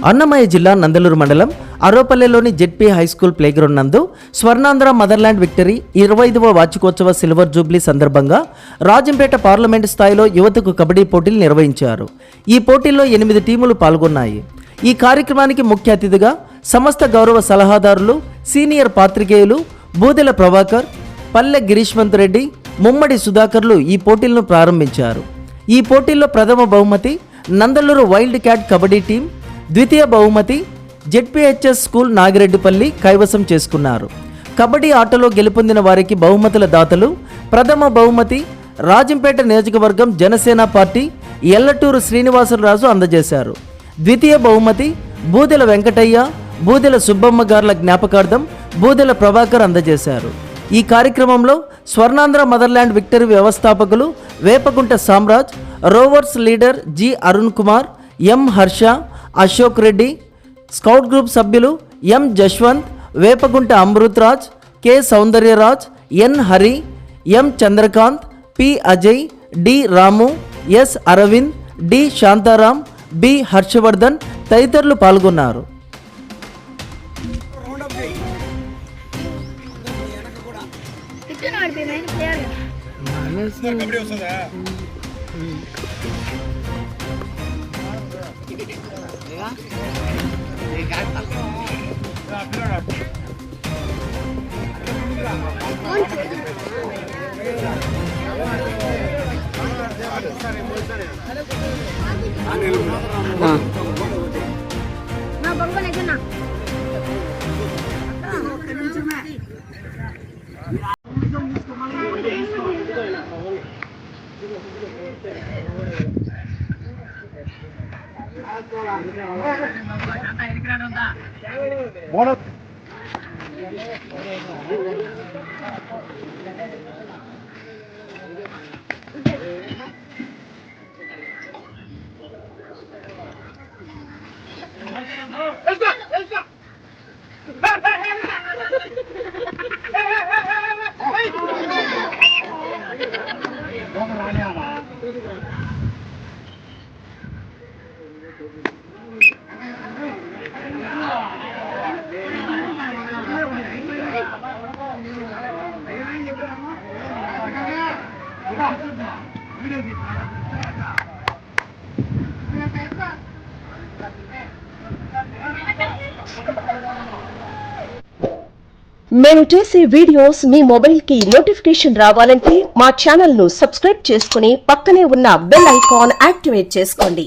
అన్నమయ్య జిల్లా నందలూరు మండలం అరోపల్లెలోని ZP high school playground నందు స్వర్ణాంధ్ర మదర్లాండ్ విక్టరీ 25వ వార్షికోత్సవ సిల్వర్ జూబ్లీ సందర్భంగా రాజంపేట పార్లమెంటు స్థాయిలో యువతకు కబడ్డీ పోటీలు నిర్వహించారు. ఈ పోటీల్లో 8 టీములు పాల్గొన్నాయి. ఈ కార్యక్రమానికి ముఖ్య అతిథిగా సమస్త గౌరవ సలహాదారులు, సీనియర్ పాత్రికేయులు బూదెల ప్రభాకర్, పల్లె గిరీష్మంత్ రెడ్డి, ముమ్మడి సుధాకర్లు ఈ పోటీలను ప్రారంభించారు. ఈ పోటీల్లో ప్రథమ బహుమతి Nandaluru wild cat kabaddi team, ద్వితీయ బహుమతి జెడ్పీహెచ్ఎస్ స్కూల్ నాగిరెడ్డిపల్లి కైవసం చేసుకున్నారు. కబడ్డీ ఆటలో గెలుపొందిన వారికి బహుమతుల దాతలు ప్రథమ బహుమతి రాజంపేట నియోజకవర్గం జనసేన పార్టీ ఎల్లటూరు శ్రీనివాసరాజు అందజేశారు. ద్వితీయ బహుమతి బూదెల వెంకటయ్య, బూదెల సుబ్బమ్మ గార్ల జ్ఞాపకార్థం బూదెల ప్రభాకర్ అందజేశారు. ఈ కార్యక్రమంలో స్వర్ణాంధ్ర మదర్లాండ్ విక్టరీ వ్యవస్థాపకులు Vepagunta Samraj, rovers leader G Arun Kumar, M Harsha, Ashok Reddy, scout group సభ్యులు M Jaswanth, Vepagunta Amrutharaj, K Soundaryaraj, N Hari, M Chandrakanth, P Ajay, D Ramu, S Aravind, D Shantharam, B Harshavardhan తదితరులు పాల్గొన్నారు. మేము చేసే వీడియోస్ మీ మొబైల్ కి నోటిఫికేషన్ రావాలంటే మా ఛానల్ ను సబ్స్క్రైబ్ చేసుకుని పక్కనే ఉన్న బెల్ ఐకాన్ యాక్టివేట్ చేసుకోండి.